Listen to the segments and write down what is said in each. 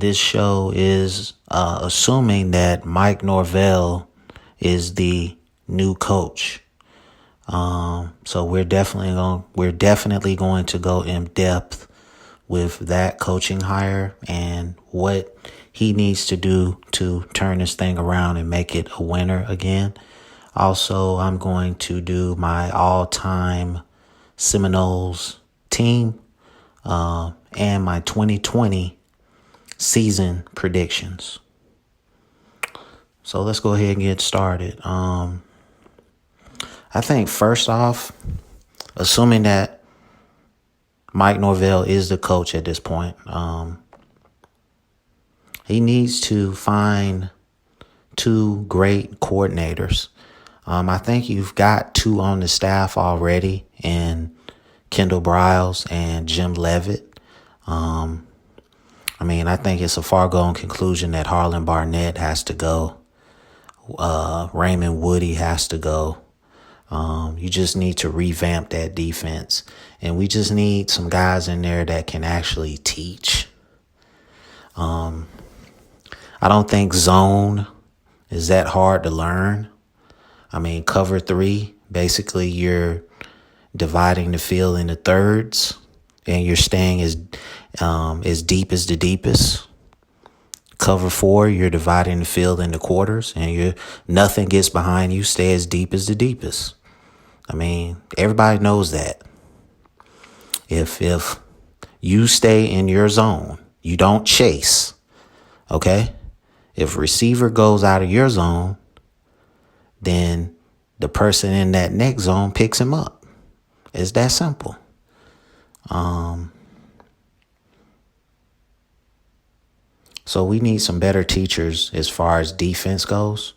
this show is assuming that Mike Norvell is the new coach. So we're definitely going to go in depth with that coaching hire and what he needs to do to turn this thing around and make it a winner again. Also, I'm going to do my all-time Seminoles team and my 2020 season predictions. So let's go ahead and get started. I think first off, assuming that Mike Norvell is the coach at this point, he needs to find two great coordinators. I think you've got two on the staff already in Kendall Briles and Jim Leavitt. I think it's a foregone conclusion that Harlan Barnett has to go. Raymond Woody has to go. You just need to revamp that defense. And we just need some guys in there that can actually teach. I don't think zone is that hard to learn. Cover three, basically you're dividing the field into thirds and you're staying as deep as the deepest. Cover four, you're dividing the field into quarters and nothing gets behind you, stay as deep as the deepest. Everybody knows that. If you stay in your zone, you don't chase, okay? If receiver goes out of your zone, then the person in that next zone picks him up. It's that simple. So we need some better teachers as far as defense goes.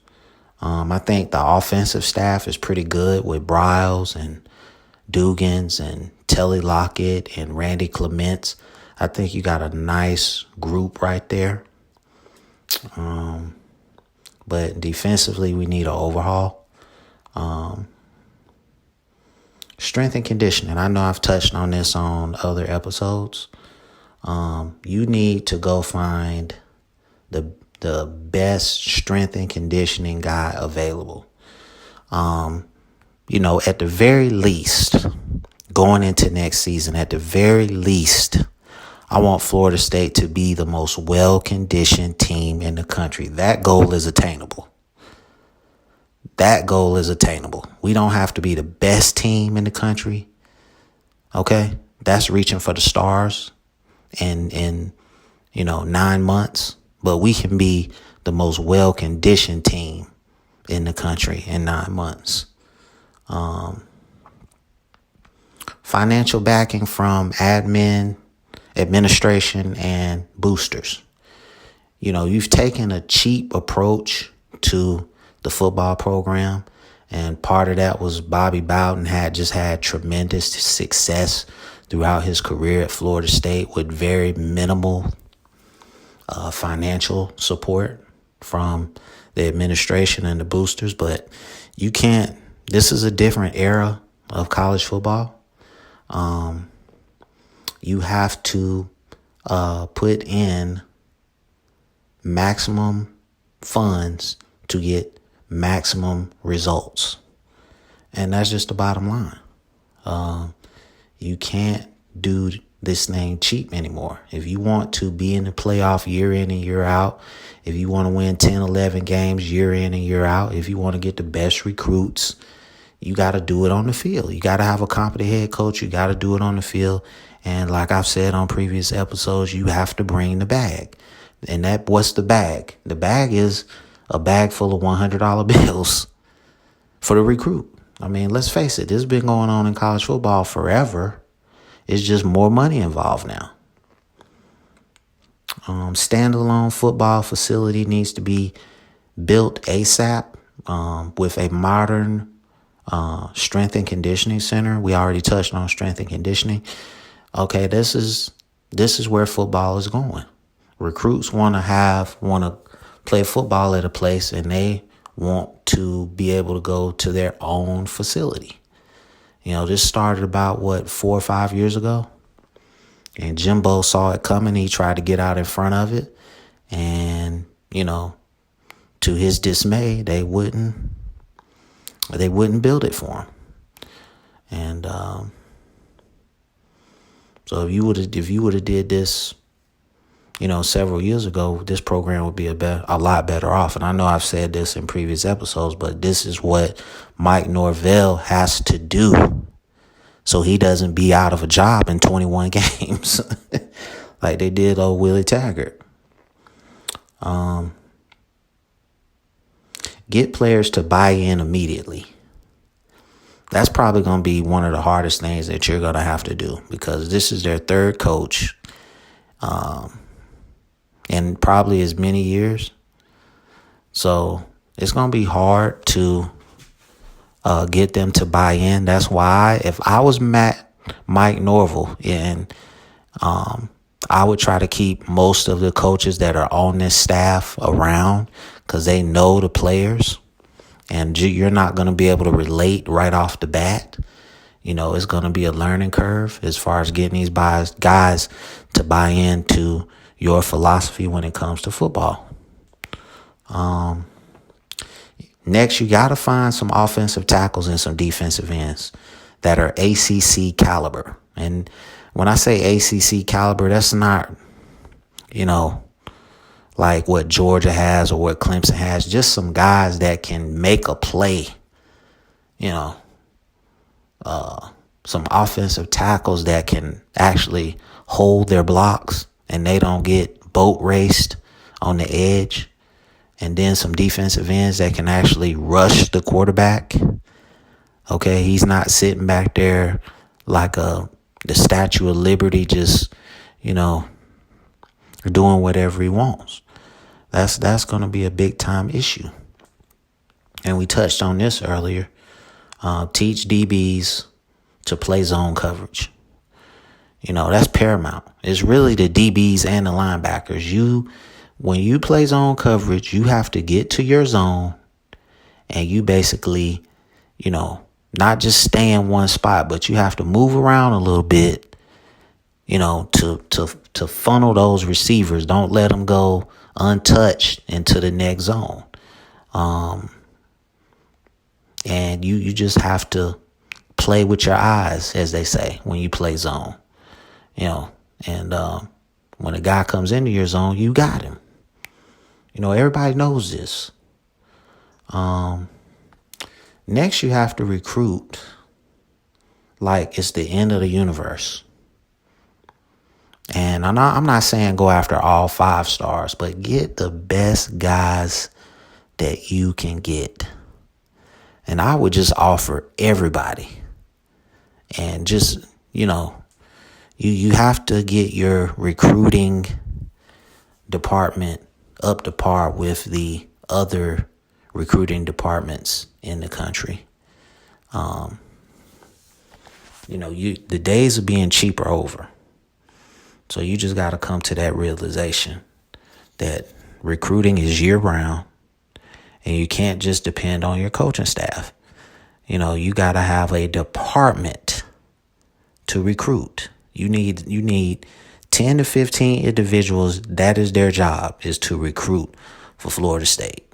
I think the offensive staff is pretty good with Briles and Dugans and Telly Lockett and Randy Clements. I think you got a nice group right there. But defensively, we need an overhaul. Strength and conditioning. I know I've touched on this on other episodes. You need to go find the best strength and conditioning guy available. At the very least, going into next season, at the very least, I want Florida State to be the most well-conditioned team in the country. That goal is attainable. We don't have to be the best team in the country. Okay? That's reaching for the stars in 9 months. But we can be the most well-conditioned team in the country in 9 months. Financial backing from administration, and boosters. You've taken a cheap approach to the football program, and part of that was Bobby Bowden had tremendous success throughout his career at Florida State with very minimal financial support from the administration and the boosters. But you can't. This is a different era of college football. You have to put in maximum funds to get maximum results. And that's just the bottom line. You can't do this thing cheap anymore. If you want to be in the playoff year in and year out, if you want to win 10, 11 games year in and year out, if you want to get the best recruits, you got to do it on the field. You got to have a competent head coach. You got to do it on the field. And like I've said on previous episodes, you have to bring the bag. And what's the bag? The bag is a bag full of $100 bills for the recruit. Let's face it, this has been going on in college football forever. It's just more money involved now. Standalone football facility needs to be built ASAP with a modern strength and conditioning center. We already touched on strength and conditioning. Okay, this is where football is going. Recruits want to play football at a place, and they want to be able to go to their own facility. This started about 4 or 5 years ago. And Jimbo saw it coming. He tried to get out in front of it. And, to his dismay, they wouldn't build it for him. And so if you would have did this, several years ago, this program would be a lot better off. And I know I've said this in previous episodes, but this is what Mike Norvell has to do so he doesn't be out of a job in 21 games like they did old Willie Taggart. Get players to buy in immediately. That's probably going to be one of the hardest things that you're going to have to do, because this is their third coach in probably as many years. So it's going to be hard to get them to buy in. That's why if I was Mike Norvell, and I would try to keep most of the coaches that are on this staff around, because they know the players, and you're not going to be able to relate right off the bat. It's going to be a learning curve as far as getting these guys to buy into your philosophy when it comes to football. Next, you got to find some offensive tackles and some defensive ends that are ACC caliber. And when I say ACC caliber, that's not, like what Georgia has or what Clemson has. Just some guys that can make a play, some offensive tackles that can actually hold their blocks and they don't get boat raced on the edge. And then some defensive ends that can actually rush the quarterback. Okay, he's not sitting back there like the Statue of Liberty, just, doing whatever he wants. That's going to be a big time issue. And we touched on this earlier. Teach DBs to play zone coverage. That's paramount. It's really the DBs and the linebackers. When you play zone coverage, you have to get to your zone and you basically, not just stay in one spot, but you have to move around a little bit, to funnel those receivers. Don't let them go untouched into the next zone. And you just have to play with your eyes, as they say, when you play zone, and when a guy comes into your zone, you got him. Everybody knows this. Next, you have to recruit like it's the end of the universe. And I'm not saying go after all 5 stars, but get the best guys that you can get. And I would just offer everybody. And just, you have to get your recruiting department up to par with the other recruiting departments in the country. The days of being cheap are over. So you just got to come to that realization that recruiting is year round, and you can't just depend on your coaching staff. You got to have a department to recruit. You need 10 to 15 individuals. That is their job, is to recruit for Florida State.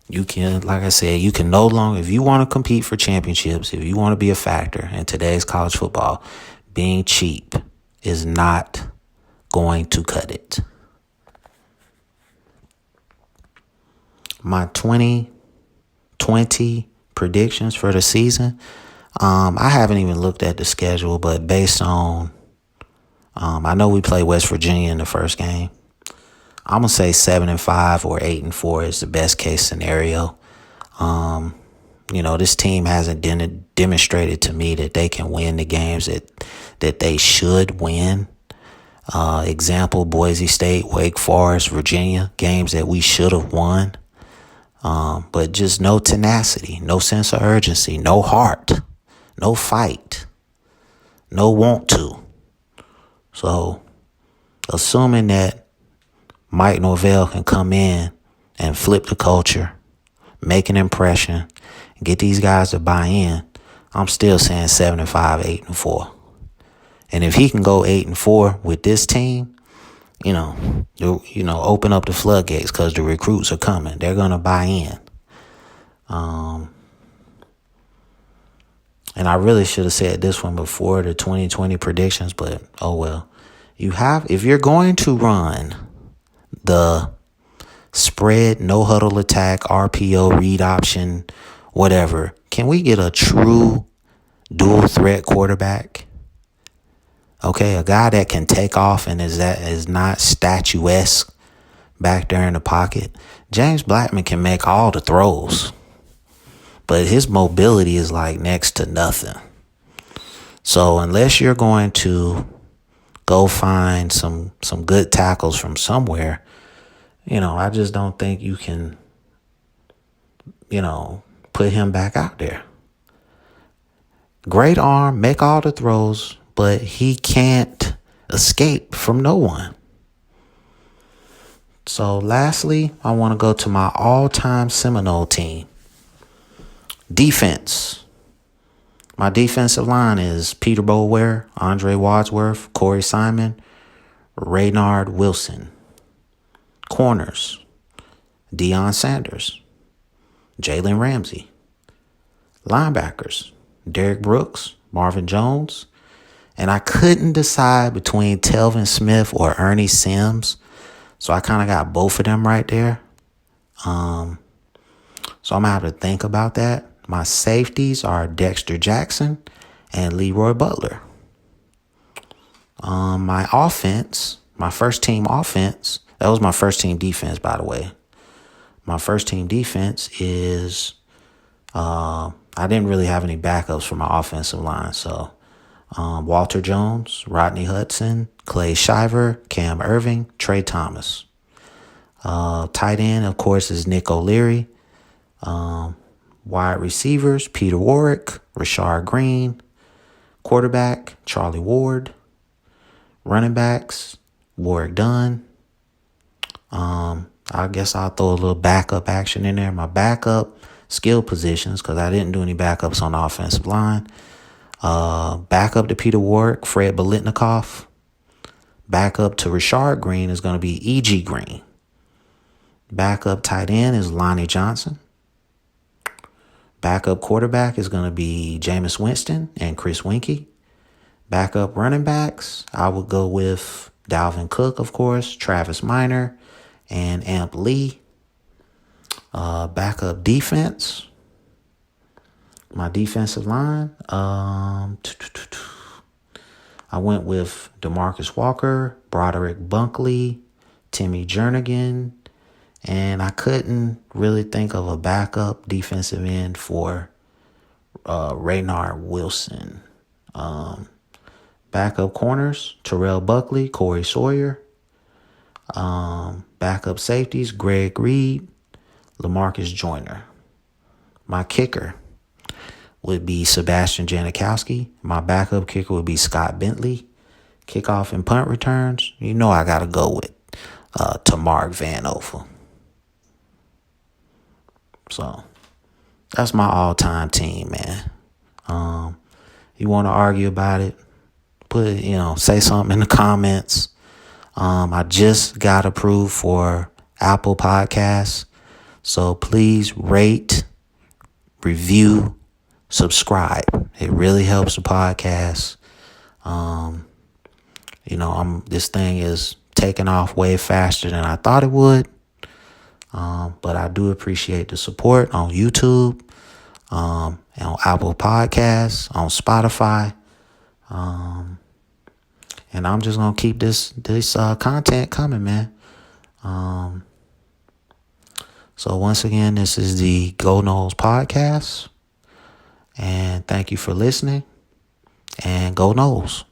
You can, like I said, you can no longer, if you want to compete for championships, if you want to be a factor in today's college football, being cheap is not going to cut it. My 2020 predictions for the season, I haven't even looked at the schedule, but based on, I know we play West Virginia in the first game. I'm going to say 7-5 or 8-4 is the best case scenario. This team hasn't demonstrated to me that they can win the games that they should win. Example, Boise State, Wake Forest, Virginia, games that we should have won. But just no tenacity, no sense of urgency, no heart, no fight, no want to. So, assuming that Mike Norvell can come in and flip the culture, make an impression, and get these guys to buy in, I'm still saying 7-5, 8-4. And if he can go 8-4 with this team, open up the floodgates because the recruits are coming. They're going to buy in. And I really should have said this one before the 2020 predictions, but oh well. If you're going to run the spread, no huddle attack, RPO, read option, whatever, can we get a true dual threat quarterback? Okay, a guy that can take off and is not statuesque back there in the pocket. James Blackman can make all the throws, but his mobility is like next to nothing. So unless you're going to go find some good tackles from somewhere, I just don't think you can, put him back out there. Great arm, make all the throws, but he can't escape from no one. So lastly, I want to go to my all-time Seminole team. Defense. My defensive line is Peter Boulware, Andre Wadsworth, Corey Simon, Raynard Wilson. Corners, Deion Sanders, Jalen Ramsey. Linebackers, Derek Brooks, Marvin Jones. And I couldn't decide between Telvin Smith or Ernie Sims. So I kind of got both of them right there. So I'm going to have to think about that. My safeties are Dexter Jackson and Leroy Butler. My offense, my first team offense, that was my first team defense, by the way. My first team defense is, I didn't really have any backups for my offensive line. So Walter Jones, Rodney Hudson, Clay Shiver, Cam Irving, Trey Thomas. Tight end, of course, is Nick O'Leary. Wide receivers, Peter Warwick, Rashard Green. Quarterback, Charlie Ward. Running backs, Warwick Dunn. I guess I'll throw a little backup action in there. My backup skill positions, because I didn't do any backups on the offensive line. Backup to Peter Warwick, Fred Bolitnikoff. Backup to Rashard Green is going to be E.G. Green. Backup tight end is Lonnie Johnson. Backup quarterback is going to be Jameis Winston and Chris Winkie. Backup running backs, I would go with Dalvin Cook, of course, Travis Minor, and Amp Lee. Backup defense, my defensive line, I went with DeMarcus Walker, Broderick Bunkley, Timmy Jernigan, and I couldn't really think of a backup defensive end for Raynard Wilson. Backup corners, Terrell Buckley, Corey Sawyer. Backup safeties, Greg Reed, LaMarcus Joyner. My kicker would be Sebastian Janikowski. My backup kicker would be Scott Bentley. Kickoff and punt returns, I got to go with Tamark Van Oefen. So that's my all-time team, man. You want to argue about it? Say something in the comments. I just got approved for Apple Podcasts. So please rate, review, subscribe. It really helps the podcast. This thing is taking off way faster than I thought it would. But I do appreciate the support on YouTube, on Apple Podcasts, on Spotify. And I'm just going to keep this content coming, man. So once again, this is the Go Noles Podcast. And thank you for listening. And Go Noles.